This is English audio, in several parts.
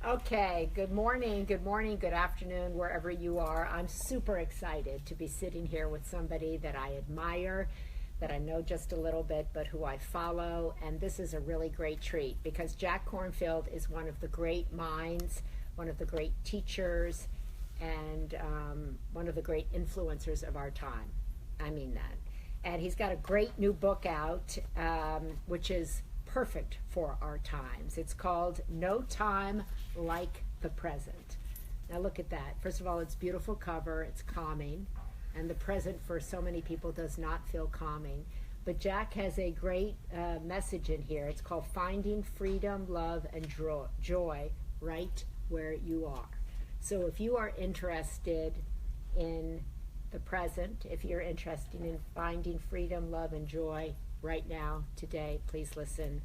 Okay, good morning, good afternoon, wherever you are. I'm super excited to be sitting here with somebody that I admire, that I know just a little bit, but who I follow. And this is a really great treat because Jack Kornfield is one of the great minds, one of the great teachers, and one of the great influencers of our time. I mean that. And he's got a great new book out, which is perfect for our times. It's called No Time Like the Present. Now look at that. First of all, it's beautiful cover, it's calming, and the present for so many people does not feel calming. But Jack has a great message in here. It's called Finding Freedom, Love, and Joy Right Where You Are. So if you are interested in the present, if you're interested in finding freedom, love, and joy right now, today, please listen,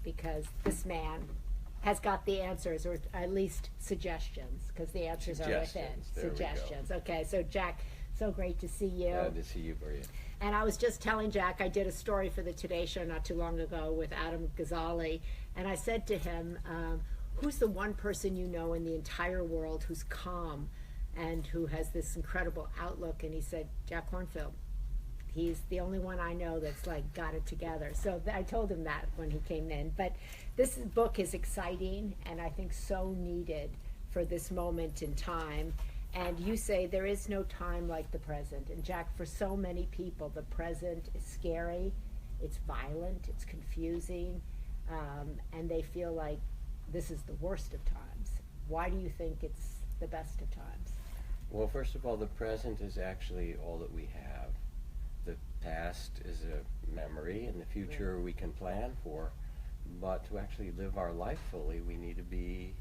because this man has got the answers, or at least suggestions, because the answers are within. Suggestions. Okay, so Jack, so great to see you. Glad to see you, Maria. And I was just telling Jack, I did a story for the Today Show not too long ago with Adam Ghazali, and I said to him, who's the one person you know in the entire world who's calm and who has this incredible outlook? And he said, Jack Kornfield. He's the only one I know that's like got it together. So I told him that when he came in. But this book is exciting and I think so needed for this moment in time. And you say there is no time like the present. And Jack, for so many people, the present is scary, it's violent, it's confusing, and they feel like this is the worst of times. Why do you think it's the best of times? Well, first of all, the present is actually all that we have. The past is a memory, and the future we can plan for, but to actually live our life fully, we need to be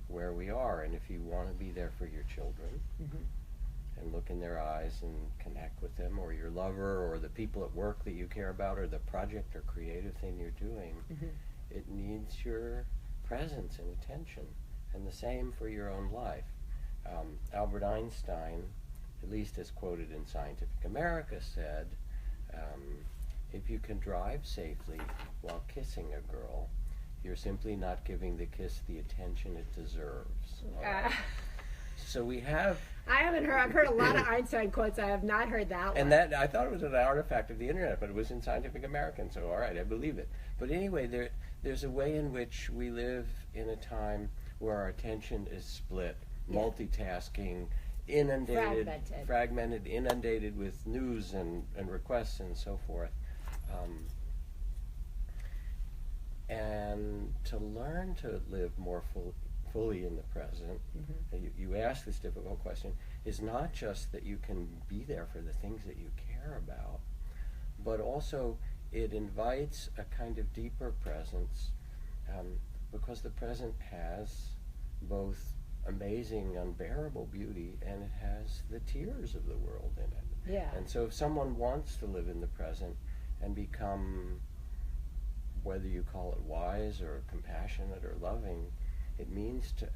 where we are. And if you want to be there for your children, and look in their eyes and connect with them, or your lover, or the people at work that you care about, or the project or creative thing you're doing, it needs your presence and attention, and the same for your own life. Albert Einstein, at least as quoted in Scientific America, said, if you can drive safely while kissing a girl, you're simply not giving the kiss the attention it deserves. So we have... I've heard a lot of Einstein quotes. I have not heard that one. And that, I thought it was an artifact of the internet, but it was in Scientific American, so all right, I believe it. But anyway, there's a way in which we live in a time where our attention is split, multitasking, inundated, fragmented, inundated with news and requests and so forth. And to learn to live more fully in the present, you ask this difficult question, is not just that you can be there for the things that you care about, but also it invites a kind of deeper presence, because the present has both amazing, unbearable beauty, and it has the tears of the world in it. Yeah. And so if someone wants to live in the present and become, whether you call it wise or compassionate or loving, it means to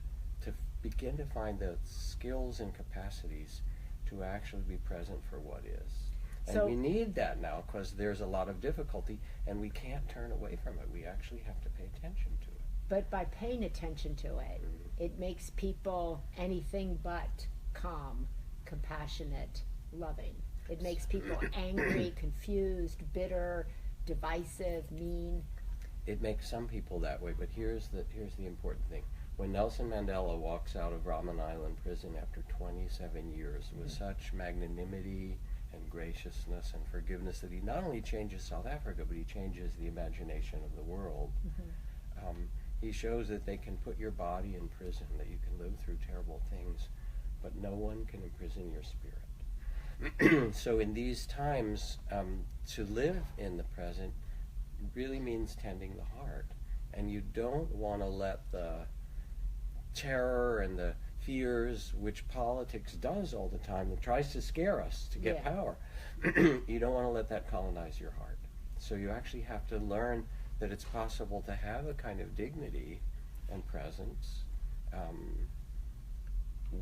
begin to find the skills and capacities to actually be present for what is. And So, we need that now because there's a lot of difficulty and we can't turn away from it. We actually have to pay attention to it. but by paying attention to it, it makes people anything but calm, compassionate, loving. It makes people angry, confused, bitter, divisive, mean. It makes some people that way, but here's the important thing. When Nelson Mandela walks out of Robben Island prison after 27 years with such magnanimity and graciousness and forgiveness that he not only changes South Africa, but he changes the imagination of the world. He shows that they can put your body in prison, that you can live through terrible things, but no one can imprison your spirit. So in these times, to live in the present really means tending the heart. And you don't want to let the terror and the fears, which politics does all the time, that tries to scare us to get power, you don't want to let that colonize your heart. So you actually have to learn that it's possible to have a kind of dignity and presence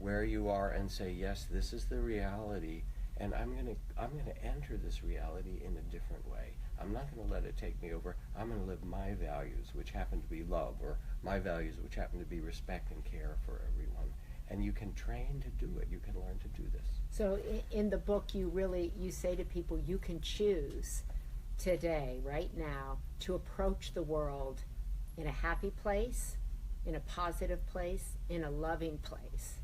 where you are and say, yes, this is the reality, and I'm going to enter this reality in a different way. I'm not going to let it take me over. I'm going to live my values, which happen to be love, or my values, which happen to be respect and care for everyone. And you can train to do it. You can learn to do this. So in the book, you say to people, you can choose today, right now, to approach the world in a happy place, in a positive place, in a loving place.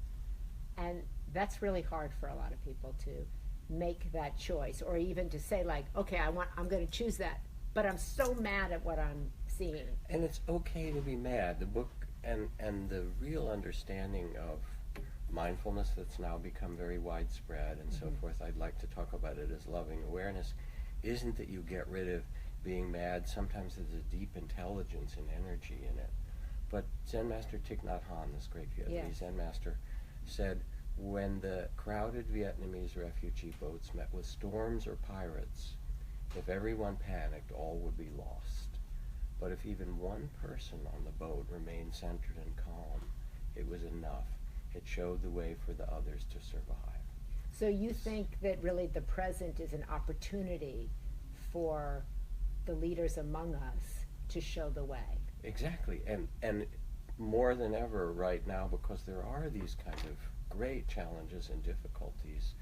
And that's really hard for a lot of people to make that choice, or even to say, like, okay, I'm going to choose that, but I'm so mad at what I'm seeing. And it's okay to be mad. The book and the real understanding of mindfulness that's now become very widespread and so forth, I'd like to talk about it as loving awareness, isn't that you get rid of being mad. Sometimes there's a deep intelligence and energy in it. But Zen Master Thich Nhat Hanh, this great Vietnamese Zen master, said, when the crowded Vietnamese refugee boats met with storms or pirates, if everyone panicked, all would be lost. But if even one person on the boat remained centered and calm, it was enough. It showed the way for the others to survive. So you think that really the present is an opportunity for the leaders among us to show the way? Exactly. And more than ever right now, because there are these kind of great challenges and difficulties,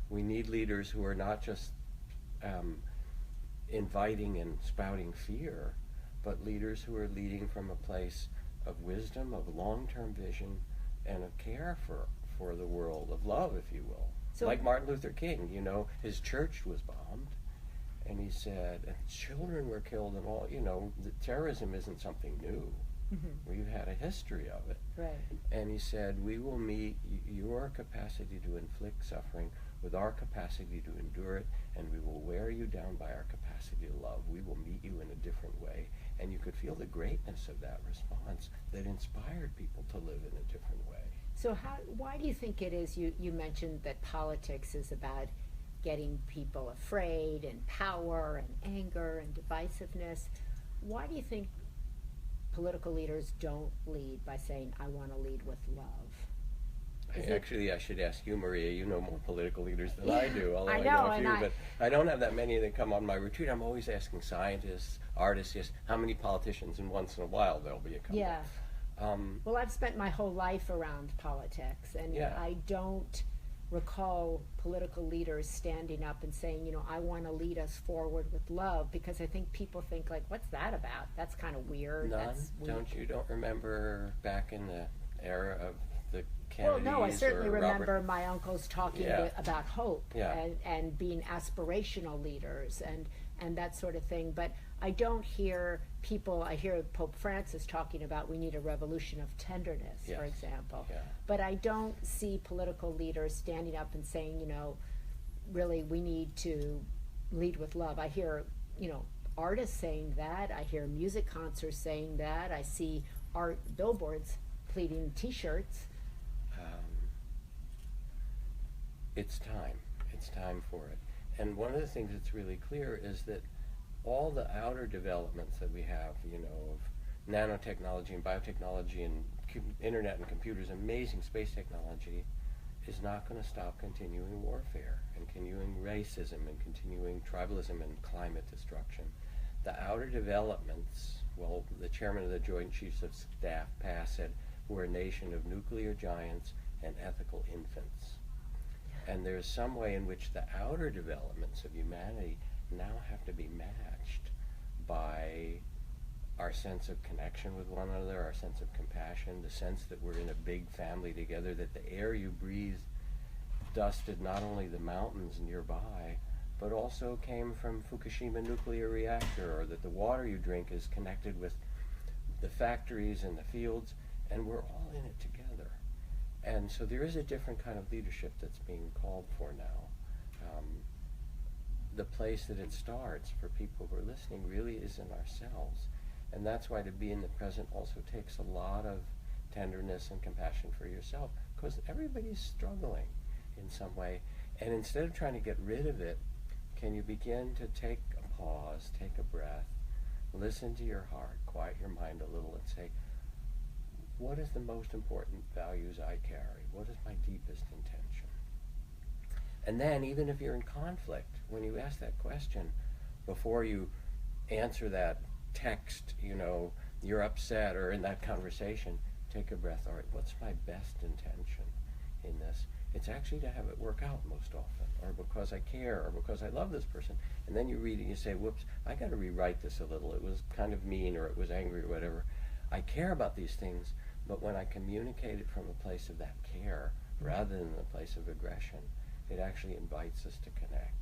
we need leaders who are not just inviting and spouting fear, but leaders who are leading from a place of wisdom, of long-term vision, and of care for the world, of love, if you will. So, like Martin Luther King, his church was bombed, and he said, and children were killed, and all, terrorism isn't something new. We've had a history of it. Right. And he said, we will meet your capacity to inflict suffering with our capacity to endure it, and we will wear you down by our capacity to love. We will meet you in a different way. And you could feel the greatness of that response that inspired people to live in a different way. So why do you think it is, you mentioned that politics is about getting people afraid and power and anger and divisiveness. Why do you think political leaders don't lead by saying, I want to lead with love? Actually, I should ask you, Maria. You know more political leaders than I do, although I I know a few. But I don't have that many that come on my retreat. I'm always asking scientists, artists, how many politicians, and once in a while there'll be a couple. Yeah. Well, I've spent my whole life around politics, and I don't recall political leaders standing up and saying, I want to lead us forward with love, because I think people think, like, what's that about? That's kind of weird. None? That's weird. Don't remember back in the era of the Kennedys? Well, no, I certainly remember Robert... my uncles talking about hope and being aspirational leaders and that sort of thing. But I don't hear people, I hear Pope Francis talking about we need a revolution of tenderness, for example. Yeah. But I don't see political leaders standing up and saying, really we need to lead with love. I hear, artists saying that. I hear music concerts saying that. I see art billboards pleading T-shirts. It's time. It's time for it. And one of the things that's really clear is that all the outer developments that we have, of nanotechnology and biotechnology and internet and computers, amazing space technology, is not going to stop continuing warfare and continuing racism and continuing tribalism and climate destruction. The outer developments, well, the chairman of the Joint Chiefs of Staff, Pass, said, we're a nation of nuclear giants and ethical infants. And there's some way in which the outer developments of humanity now have to be matched by our sense of connection with one another, our sense of compassion, the sense that we're in a big family together, that the air you breathe dusted not only the mountains nearby, but also came from Fukushima nuclear reactor, or that the water you drink is connected with the factories and the fields, and we're all in it together. And so there is a different kind of leadership that's being called for now. The place that it starts for people who are listening really is in ourselves. And that's why to be in the present also takes a lot of tenderness and compassion for yourself, because everybody's struggling in some way. And instead of trying to get rid of it, can you begin to take a pause, take a breath, listen to your heart, quiet your mind a little, and say, what is the most important values I carry? What is my deepest intention? And then, even if you're in conflict, when you ask that question, before you answer that text, you're upset, or in that conversation, take a breath. All right, what's my best intention in this? It's actually to have it work out most often, or because I care, or because I love this person. And then you read it and you say, whoops, I got to rewrite this a little. It was kind of mean, or it was angry, or whatever. I care about these things, but when I communicate it from a place of that care, rather than a place of aggression, it actually invites us to connect.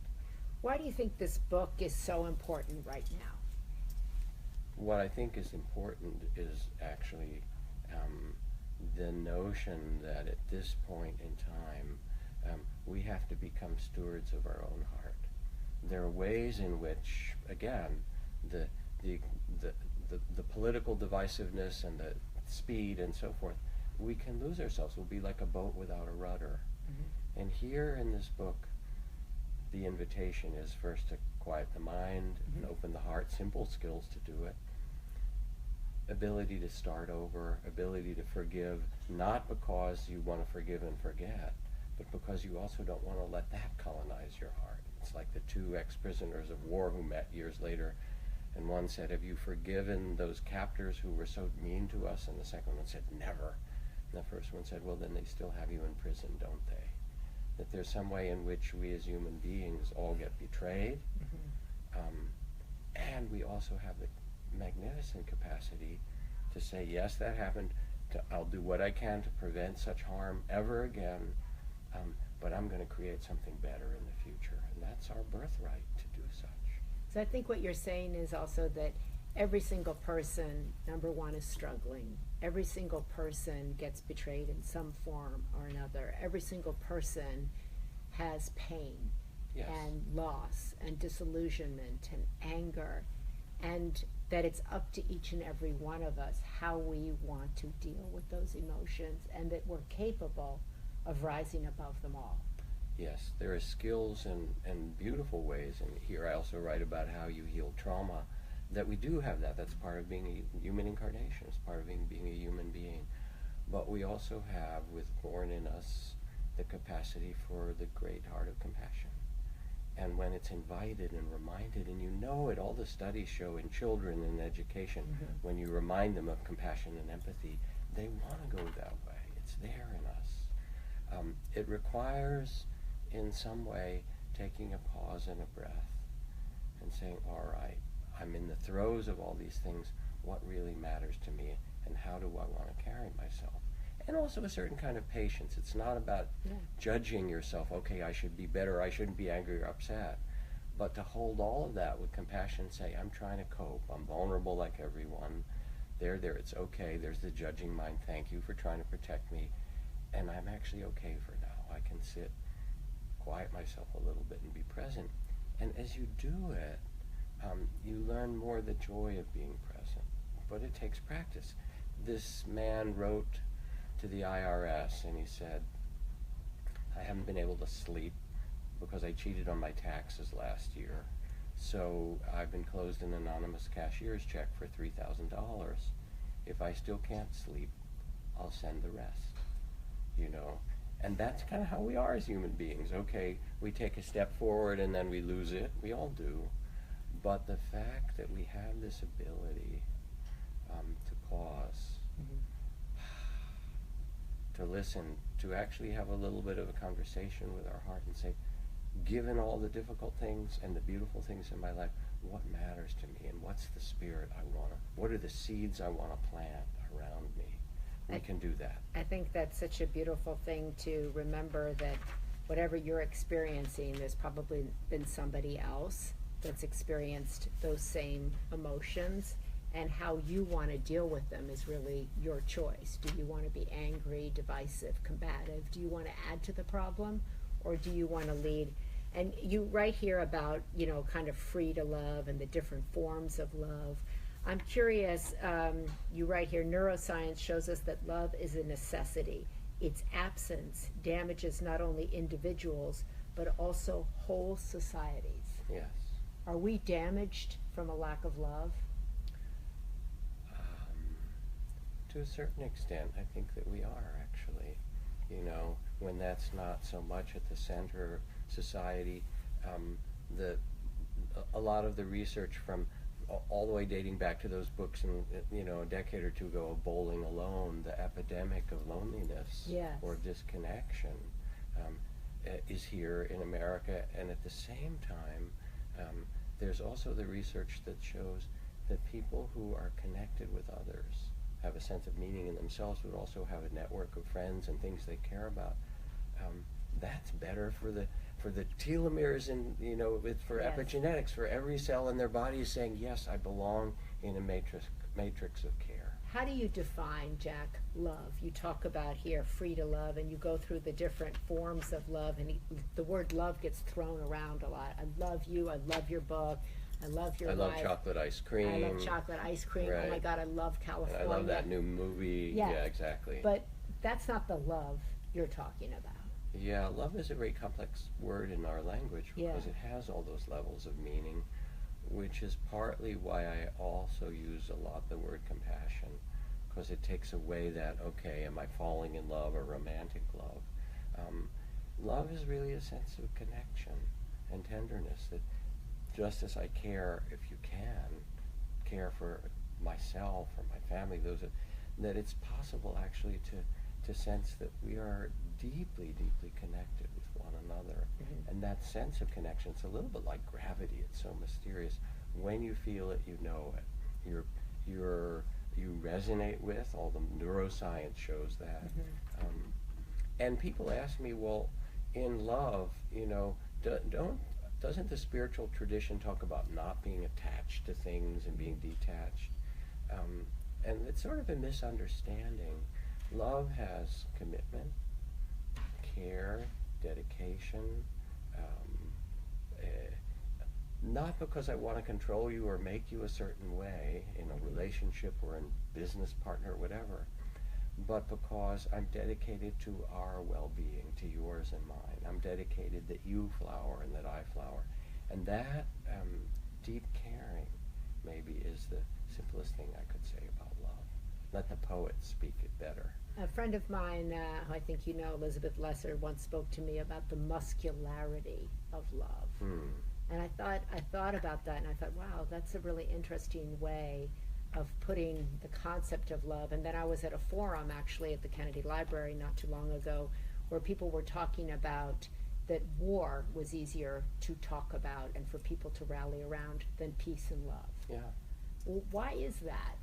Why do you think this book is so important right now? What I think is important is actually the notion that at this point in time, we have to become stewards of our own heart. There are ways in which, again, the political divisiveness and the speed and so forth, we can lose ourselves. We'll be like a boat without a rudder. Mm-hmm. And here in this book, the invitation is first to quiet the mind, mm-hmm. and open the heart, simple skills to do it. Ability to start over, ability to forgive, not because you want to forgive and forget, but because you also don't want to let that colonize your heart. It's like the two ex-prisoners of war who met years later, and one said, have you forgiven those captors who were so mean to us? And the second one said, never. And the first one said, well, then they still have you in prison, don't they? That there's some way in which we as human beings all get betrayed, mm-hmm. And we also have the magnificent capacity to say, yes, that happened, I'll do what I can to prevent such harm ever again, but I'm going to create something better in the future. And that's our birthright to do such. So I think what you're saying is also that every single person, number one, is struggling. Every single person gets betrayed in some form or another. Every single person has pain, yes. and loss and disillusionment and anger, and that it's up to each and every one of us how we want to deal with those emotions, and that we're capable of rising above them all. Yes, there are skills and beautiful ways, and here I also write about how you heal trauma, that we do have that. That's part of being a human incarnation. It's part of being a human being. But we also have, born in us, the capacity for the great heart of compassion. And when it's invited and reminded, and it, all the studies show in children in education, mm-hmm. when you remind them of compassion and empathy, they want to go that way. It's there in us. It requires, in some way, taking a pause and a breath and saying, all right, I'm in the throes of all these things. What really matters to me, and how do I want to carry myself? And also a certain kind of patience. It's not about judging yourself, okay, I should be better, I shouldn't be angry or upset, but to hold all of that with compassion, say, I'm trying to cope, I'm vulnerable like everyone, there, it's okay, there's the judging mind, thank you for trying to protect me, and I'm actually okay for now. I can sit, quiet myself a little bit and be present. And as you do it, you learn more the joy of being present, but it takes practice. This man wrote to the IRS and he said, I haven't been able to sleep because I cheated on my taxes last year, so I've been closed an anonymous cashier's check for $3,000. If I still can't sleep, I'll send the rest, And that's kind of how we are as human beings. Okay, we take a step forward and then we lose it. We all do. But the fact that we have this ability to pause, mm-hmm. to listen, to actually have a little bit of a conversation with our heart and say, given all the difficult things and the beautiful things in my life, what matters to me, and what's the spirit what are the seeds I want to plant around me? We can do that. I think that's such a beautiful thing to remember, that whatever you're experiencing, there's probably been somebody else that's experienced those same emotions, and how you want to deal with them is really your choice. Do you want to be angry, divisive, combative? Do you want to add to the problem, or do you want to lead? And you write here about, kind of free to love and the different forms of love. I'm curious, you write here, neuroscience shows us that love is a necessity. Its absence damages not only individuals, but also whole societies. Yes. Are we damaged from a lack of love? To a certain extent, I think that we are, actually. When that's not so much at the center of society, a lot of the research from all the way dating back to those books, and a decade or two ago, of Bowling Alone, the epidemic of loneliness Yes. or disconnection is here in America. And at the same time, there's also the research that shows that people who are connected with others, have a sense of meaning in themselves, but also have a network of friends and things they care about. That's better for the telomeres, and for Yes. epigenetics, for every cell in their body is saying, yes, I belong in a matrix of care. How do you define, Jack, love? You talk about here free to love, and you go through the different forms of love, and the word love gets thrown around a lot. I love you. I love your book. I love your I love life. chocolate ice cream. I love chocolate ice cream. Right. Oh my God, I love California. And I love that new movie. Yeah. Yeah, exactly. But that's not the love you're talking about. Yeah, love is a very complex word in our language because Yeah. it has all those levels of meaning, which is partly why I also use a lot the word compassion, because it takes away that, okay, am I falling in love or romantic love? Love is really a sense of connection and tenderness, that just as I care, if you can, care for myself or my family, that it's possible actually to sense that we are deeply, deeply connected with one another. Mm-hmm. And that sense of connection, it's a little bit like gravity. It's so mysterious. When you feel it, you know it. You resonate with. All the neuroscience shows that. Mm-hmm. And people ask me, well, in love, doesn't the spiritual tradition talk about not being attached to things and being detached? And it's sort of a misunderstanding. Love has commitment, care, dedication, not because I want to control you or make you a certain way in a relationship or in business partner or whatever, but because I'm dedicated to our well-being, to yours and mine. I'm dedicated that you flower and that I flower. And that deep caring maybe is the simplest thing I could say about love. Let the poets speak it better. A friend of mine, who I think you know, Elizabeth Lesser, once spoke to me about the muscularity of love. And I thought about that, and I thought, wow, that's a really interesting way of putting the concept of love. And then I was at a forum, actually, at the Kennedy Library not too long ago, where people were talking about that war was easier to talk about and for people to rally around than peace and love. Yeah. Why is that?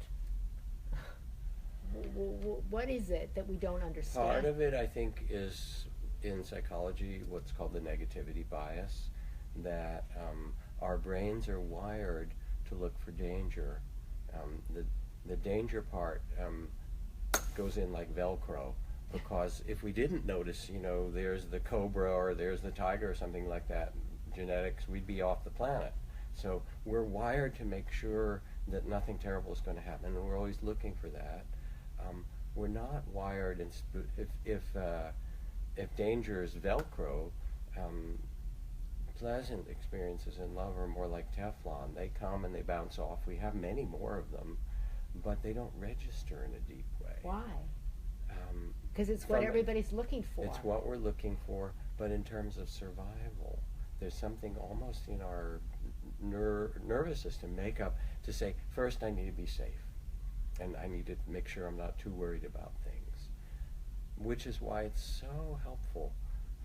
What is it that we don't understand? Part of it, I think, is in psychology what's called the negativity bias, that our brains are wired to look for danger. The danger part goes in like Velcro, because if we didn't notice, there's the cobra or there's the tiger or something like that, genetics, we'd be off the planet. So we're wired to make sure that nothing terrible is going to happen, and we're always looking for that. We're not wired, if danger is Velcro, pleasant experiences in love are more like Teflon. They come and they bounce off. We have many more of them, but they don't register in a deep way. Why? Because it's what everybody's looking for. It's what we're looking for, but in terms of survival, there's something almost in our nervous system makeup to say, first I need to be safe, and I need to make sure I'm not too worried about things, which is why it's so helpful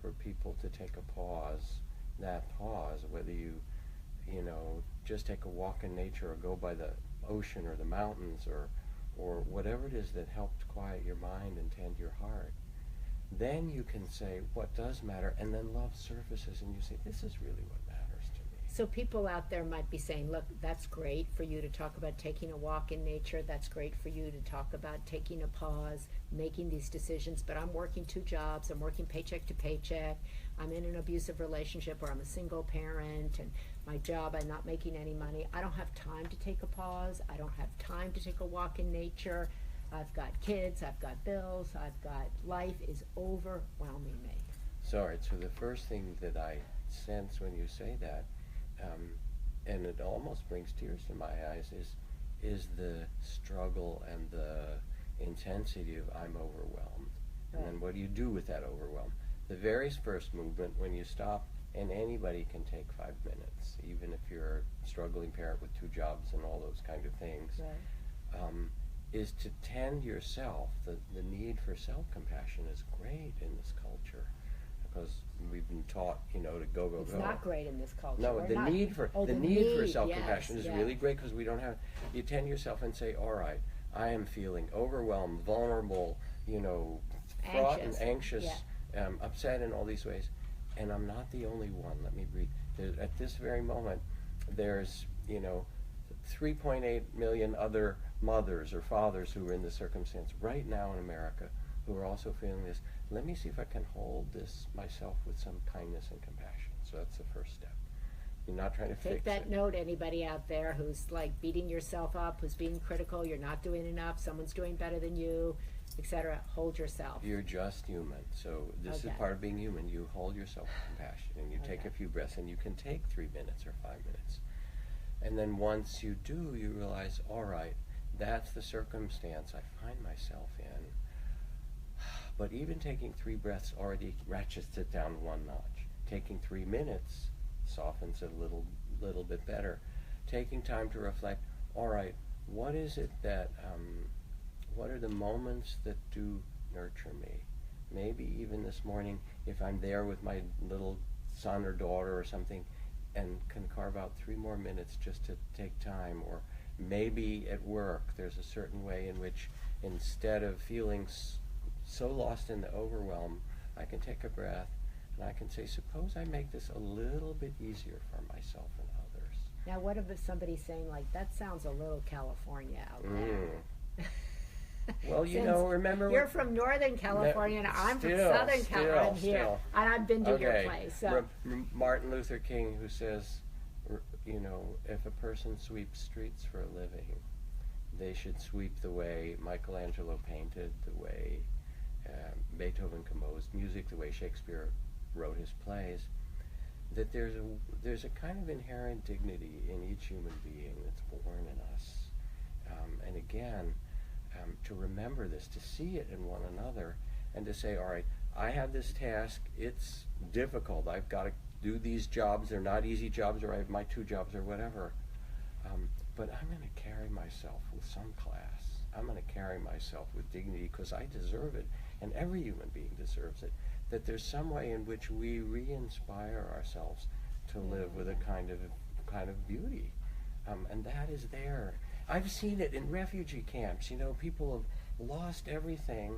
for people to take a pause. That pause, whether you just take a walk in nature or go by the ocean or the mountains or whatever it is that helped quiet your mind and tend your heart, then you can say what does matter, and then love surfaces and you say, this is really what matters to me. So people out there might be saying, look, that's great for you to talk about taking a walk in nature. That's great for you to talk about taking a pause, making these decisions. But I'm working 2 jobs. I'm working paycheck to paycheck. I'm in an abusive relationship, or I'm a single parent, and my job, I'm not making any money. I don't have time to take a pause. I don't have time to take a walk in nature. I've got kids. I've got bills. Life is overwhelming me. So the first thing that I sense when you say that, and it almost brings tears to my eyes, is the struggle and the intensity of I'm overwhelmed. Right. And then what do you do with that overwhelm? The very first movement, when you stop and anybody can take 5 minutes, even if you're a struggling parent with 2 jobs and all those kind of things, Right. is to tend yourself. The need for self-compassion is great in this culture, because we've been taught, to go. It's not great in this culture. No, We're the not- need for oh, the need for self-compassion yes, is yes. really great, because we don't have. You tend yourself and say, all right, I am feeling overwhelmed, vulnerable, fraught and anxious, upset in all these ways, and I'm not the only one. Let me breathe. At this very moment, there's 3.8 million other mothers or fathers who are in this circumstance right now in America who are also feeling this. Let me see if I can hold this myself with some kindness and compassion. So that's the first step. You're not trying to fix Take that it. note, anybody out there who's like beating yourself up, who's being critical, you're not doing enough, someone's doing better than you, etc. Hold yourself. You're just human. So this is Okay. part of being human. You hold yourself with compassion, and you take Okay. a few breaths, and you can take 3 minutes or 5 minutes. And then once you do, you realize, all right, that's the circumstance I find myself in. But even taking 3 breaths already ratchets it down 1 notch. Taking 3 minutes softens it a little bit better. Taking time to reflect, all right, what is it that, what are the moments that do nurture me? Maybe even this morning, if I'm there with my little son or daughter or something, and can carve out 3 more minutes just to take time. Or maybe at work, there's a certain way in which, instead of feeling so lost in the overwhelm, I can take a breath and I can say, suppose I make this a little bit easier for myself and others. Now, what if somebody's saying, like, that sounds a little California out there? Well, remember... You're from Northern California, and I'm from Southern California. I'm here, and I've been to your place. So. Martin Luther King, who says, if a person sweeps streets for a living, they should sweep the way Michelangelo painted, the way Beethoven composed music, the way Shakespeare wrote his plays. That there's a kind of inherent dignity in each human being that's born in us. And again, to remember this, to see it in one another, and to say, all right, I have this task, it's difficult, I've got to do these jobs, they're not easy jobs, or I have my 2 jobs or whatever, but I'm going to carry myself with some class. I'm going to carry myself with dignity, because I deserve it, and every human being deserves it. That there's some way in which we re-inspire ourselves to live with a kind of beauty, and that is there. I've seen it in refugee camps. People have lost everything,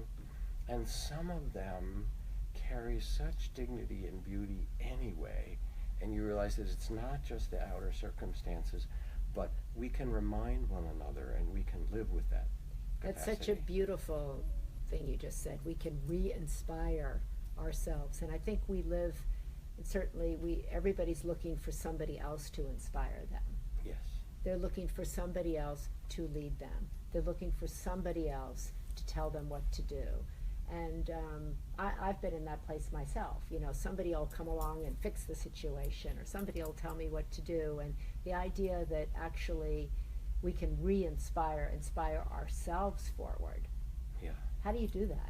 and some of them carry such dignity and beauty anyway, and you realize that it's not just the outer circumstances, but we can remind one another, and we can live with that capacity. That's such a beautiful thing you just said. We can re-inspire ourselves, and I think we live, and certainly everybody's looking for somebody else to inspire them. Yes. They're looking for somebody else to lead them. They're looking for somebody else to tell them what to do. And I've been in that place myself. Somebody will come along and fix the situation, or somebody will tell me what to do. And the idea that actually we can inspire ourselves forward. Yeah. How do you do that?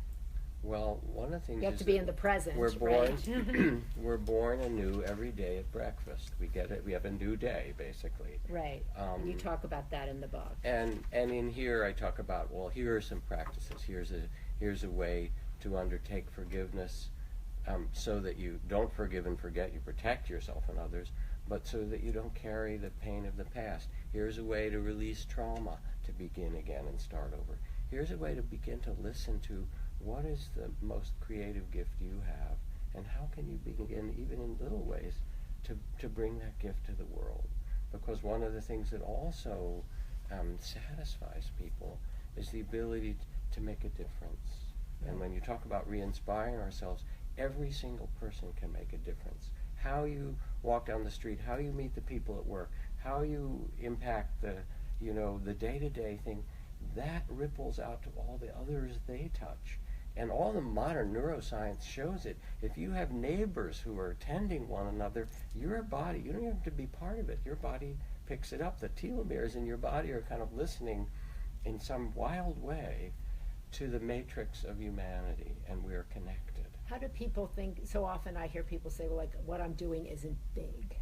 Well, one of the things You have is to be that in the present, we're born, right? we're born anew every day at breakfast. We get it. We have a new day, basically. Right. You talk about that in the book. And in here I talk about, well, here are some practices. Here's a way to undertake forgiveness, so that you don't forgive and forget. You protect yourself and others, but so that you don't carry the pain of the past. Here's a way to release trauma, to begin again and start over. Here's a way to begin to listen to what is the most creative gift you have, and how can you begin, even in little ways, to bring that gift to the world. Because one of the things that also satisfies people is the ability to make a difference. And when you talk about re-inspiring ourselves, every single person can make a difference. How you walk down the street, how you meet the people at work, how you impact the day-to-day thing, that ripples out to all the others they touch. And all the modern neuroscience shows it. If you have neighbors who are tending one another, your body, you don't have to be part of it. Your body picks it up. The telomeres in your body are kind of listening in some wild way to the matrix of humanity, and we are connected. How do people think? So often I hear people say, well, like, what I'm doing isn't big.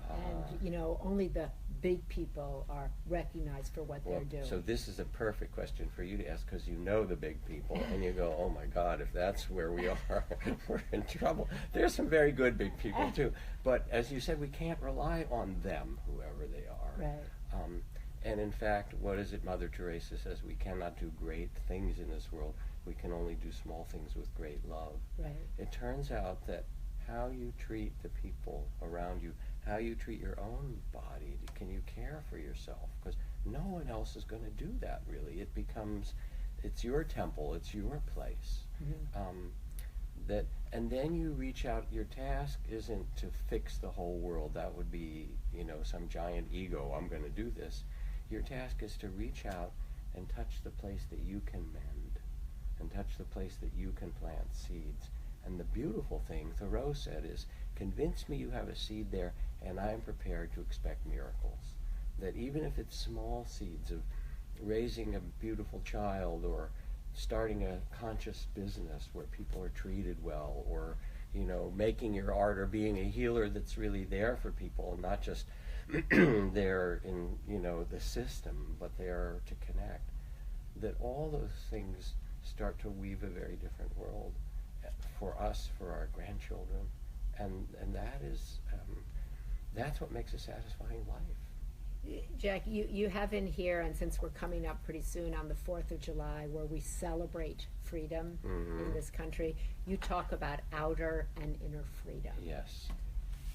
And, you know, only the big people are recognized for what they're doing. So this is a perfect question for you to ask, because you know the big people, and you go, oh my God, if that's where we are, we're in trouble. There's some very good big people too, but as you said, we can't rely on them, whoever they are. Right. And in fact, what is it Mother Teresa says? We cannot do great things in this world. We can only do small things with great love. Right. It turns out that how you treat the people around you, how you treat your own body, can you care for yourself? Because no one else is going to do that, really. It becomes, it's your temple, it's your place. Mm-hmm. And then you reach out. Your task isn't to fix the whole world. That would be, you know, some giant ego, I'm going to do this. Your task is to reach out and touch the place that you can mend, and touch the place that you can plant seeds. And the beautiful thing, Thoreau said, is convince me you have a seed there, and I am prepared to expect miracles. That even if it's small seeds of raising a beautiful child, or starting a conscious business where people are treated well, or, you know, making your art, or being a healer that's really there for people, and not just there in, you know, the system, but there to connect. That all those things start to weave a very different world for us, for our grandchildren, and that is that's what makes a satisfying life. Jack, you have in here, and since we're coming up pretty soon on the 4th of July, where we celebrate freedom in this country, you talk about outer and inner freedom. Yes.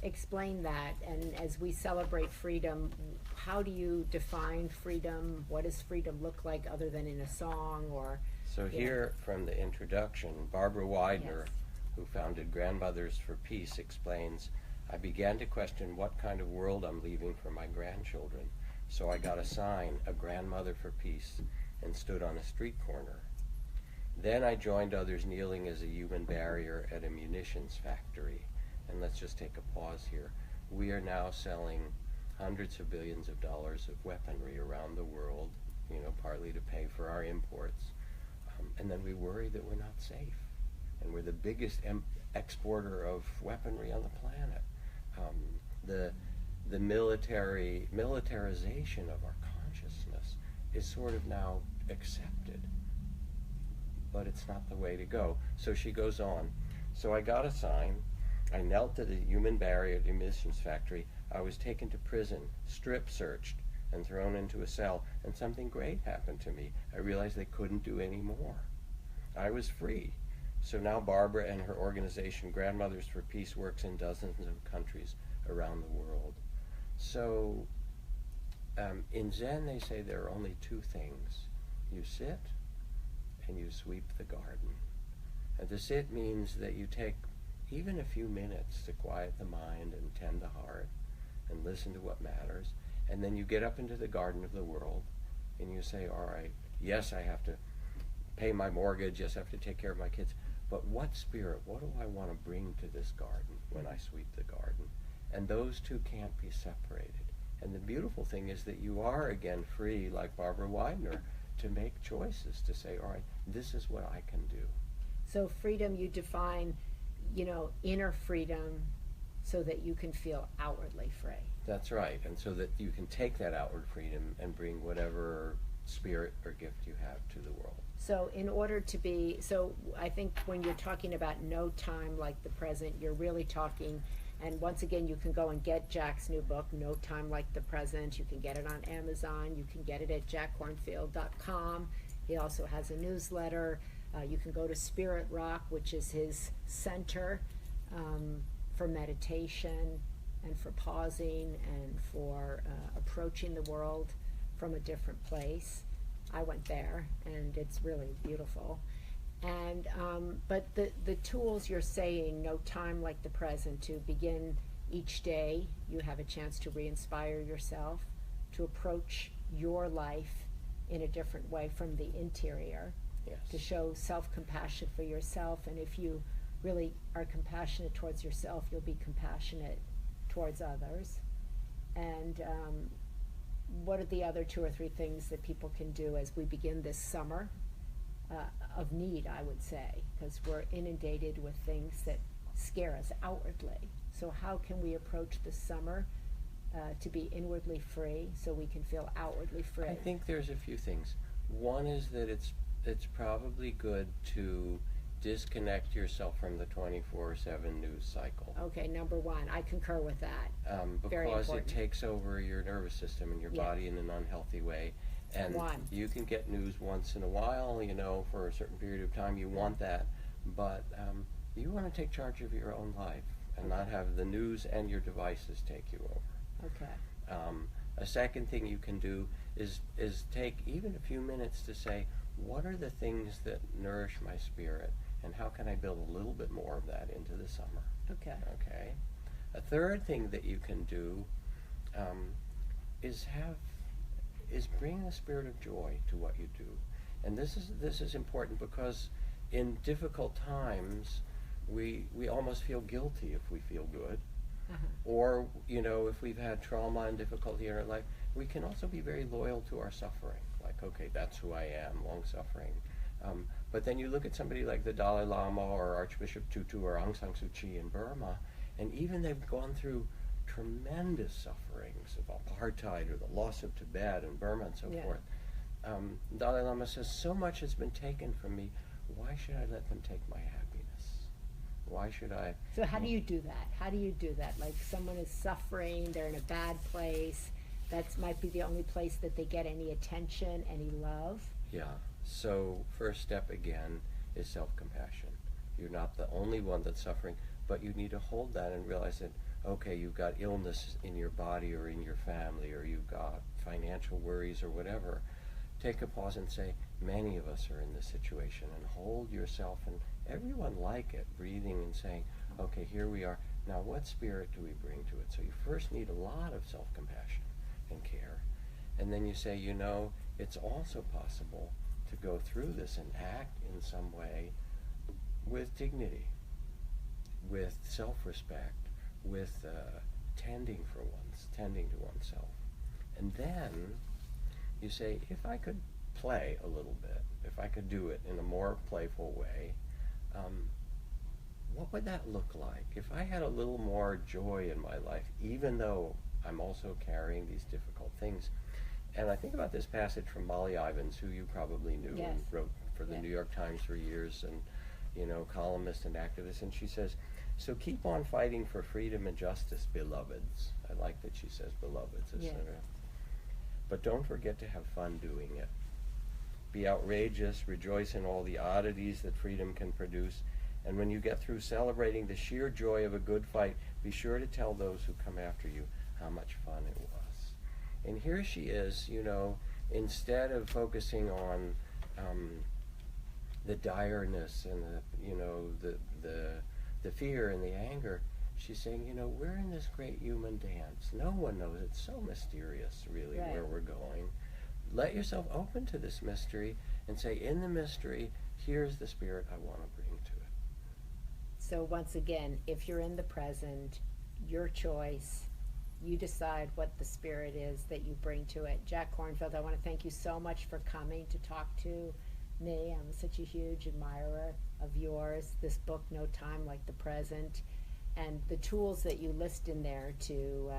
Explain that, and as we celebrate freedom, how do you define freedom? What does freedom look like other than in a song? Or so here from the introduction, Barbara Widener, yes, who founded Grandmothers for Peace, explains, I began to question what kind of world I'm leaving for my grandchildren. So I got a sign, a grandmother for peace, and stood on a street corner. Then I joined others kneeling as a human barrier at a munitions factory. And let's just take a pause here. We are now selling hundreds of billions of dollars of weaponry around the world, you know, partly to pay for our imports. And then we worry that we're not safe. And we're the biggest exporter of weaponry on the planet. The militarization of our consciousness is sort of now accepted. But it's not the way to go. So she goes on. So I got a sign. I knelt at a human barrier at the munitions factory. I was taken to prison, strip searched, and thrown into a cell, and something great happened to me. I realized they couldn't do any more. I was free. So now Barbara and her organization, Grandmothers for Peace, works in dozens of countries around the world. So in Zen they say there are only two things. You sit and you sweep the garden. And to sit means that you take even a few minutes to quiet the mind and tend the heart and listen to what matters. And then you get up into the garden of the world and you say, all right, yes, I have to pay my mortgage, yes, I have to take care of my kids, but what spirit, what do I want to bring to this garden when I sweep the garden? And those two can't be separated. And the beautiful thing is that you are again free, like Barbara Widener, to make choices, to say, all right, this is what I can do. So freedom, you define, you know, inner freedom so that you can feel outwardly free. That's right, and so that you can take that outward freedom and bring whatever spirit or gift you have to the world. So in order to be, so I think when you're talking about no time like the present, you're really talking, and once again, you can go and get Jack's new book, No Time Like the Present. You can get it on Amazon. You can get it at jackkornfield.com. He also has a newsletter. You can go to Spirit Rock, which is his center for meditation and for pausing and for approaching the world from a different place. I went there, and it's really beautiful. And but the tools you're saying, no time like the present, to begin each day, you have a chance to re-inspire yourself, to approach your life in a different way from the interior. Yes. To show self-compassion for yourself, and if you really are compassionate towards yourself, you'll be compassionate towards others. And what are the other 2 or 3 things that people can do as we begin this summer of need, I would say, because we're inundated with things that scare us outwardly. So how can we approach the summer to be inwardly free so we can feel outwardly free? I think there's a few things. One is that it's probably good to disconnect yourself from the 24/7 news cycle. Okay, number one, I concur with that. Very Because it important. takes over your nervous system and your Yeah. body in an unhealthy way. And One. you can get news once in a while, you know, for a certain period of time. You want that. But you want to take charge of your own life and not have the news and your devices take you over. Okay. A second thing you can do is take even a few minutes to say, what are the things that nourish my spirit, and how can I build a little bit more of that into the summer? Okay. Okay. A third thing that you can do is bring a spirit of joy to what you do, and this is important because in difficult times we almost feel guilty if we feel good. Or, you know, if we've had trauma and difficulty in our life, we can also be very loyal to our suffering. Like, okay, that's who I am, long suffering. But then you look at somebody like the Dalai Lama or Archbishop Tutu or Aung San Suu Kyi in Burma, and even they've gone through tremendous sufferings of apartheid or the loss of Tibet and Burma and so forth. Dalai Lama says, so much has been taken from me, why should I let them take my happiness? Why should I? So how do you do that? How do you do that? Like someone is suffering, they're in a bad place, that might be the only place that they get any attention, any love. Yeah. So first step again is self-compassion. You're not the only one that's suffering, but you need to hold that and realize that, okay, you've got illness in your body or in your family, or you've got financial worries or whatever. Take a pause and say, many of us are in this situation, and hold yourself and everyone like it, breathing and saying, okay, here we are. Now what spirit do we bring to it? So you first need a lot of self-compassion and care. And then you say, you know, it's also possible to go through this and act in some way with dignity, with self-respect, with tending to oneself. And then you say, if I could play a little bit, if I could do it in a more playful way, what would that look like? If I had a little more joy in my life, even though I'm also carrying these difficult things. And I think about this passage from Molly Ivins, who you probably knew, Yes. and wrote for the New York Times for years, and, you know, columnist and activist. And she says, so keep on fighting for freedom and justice, beloveds. I like that she says beloveds. Yes. But don't forget to have fun doing it. Be outrageous, rejoice in all the oddities that freedom can produce, and when you get through celebrating the sheer joy of a good fight, be sure to tell those who come after you how much fun it was. And here she is, you know, instead of focusing on the direness and the fear and the anger, she's saying, you know, we're in this great human dance. No one knows. It's so mysterious, really, where we're going. Let yourself open to this mystery and say, in the mystery, here's the spirit I want to bring to it. So once again, if you're in the present, your choice, you decide what the spirit is that you bring to it. Jack Kornfield, I want to thank you so much for coming to talk to me. I'm such a huge admirer of yours. This book, No Time Like the Present, and the tools that you list in there to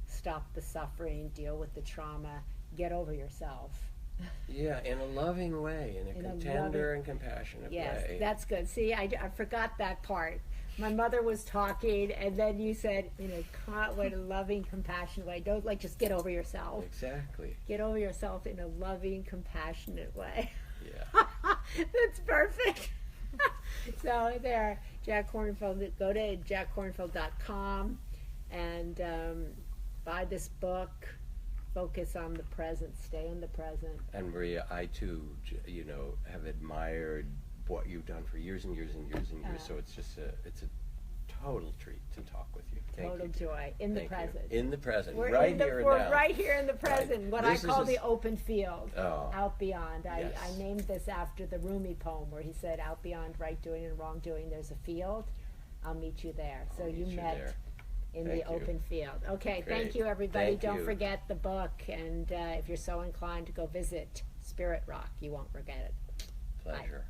stop the suffering, deal with the trauma, get over yourself. Yeah, in a loving way, in a tender and compassionate way. Yes, that's good. See, I forgot that part. My mother was talking, and then you said, in a loving, compassionate way. Don't just get over yourself. Exactly. Get over yourself in a loving, compassionate way. Yeah. That's perfect. So there, Jack Kornfield. Go to jackkornfield.com and buy this book. Focus on the present. Stay in the present. And Maria, I too, you know, have admired what you've done for years and years and years and years. So it's just it's a total treat to talk with you. Thank Total you. joy in the present. In the present, We're right in the, here and we're now. right here in the present. Right. What This I call is the open field, out beyond. Yes. I named this after the Rumi poem where he said, "Out beyond right doing and wrong doing, there's a field. I'll meet you there." So you met there. in Thank the you. open field. Okay, Great. thank you, everybody. Thank Don't you. forget the book, and if you're so inclined to go visit Spirit Rock, you won't regret it. pleasure.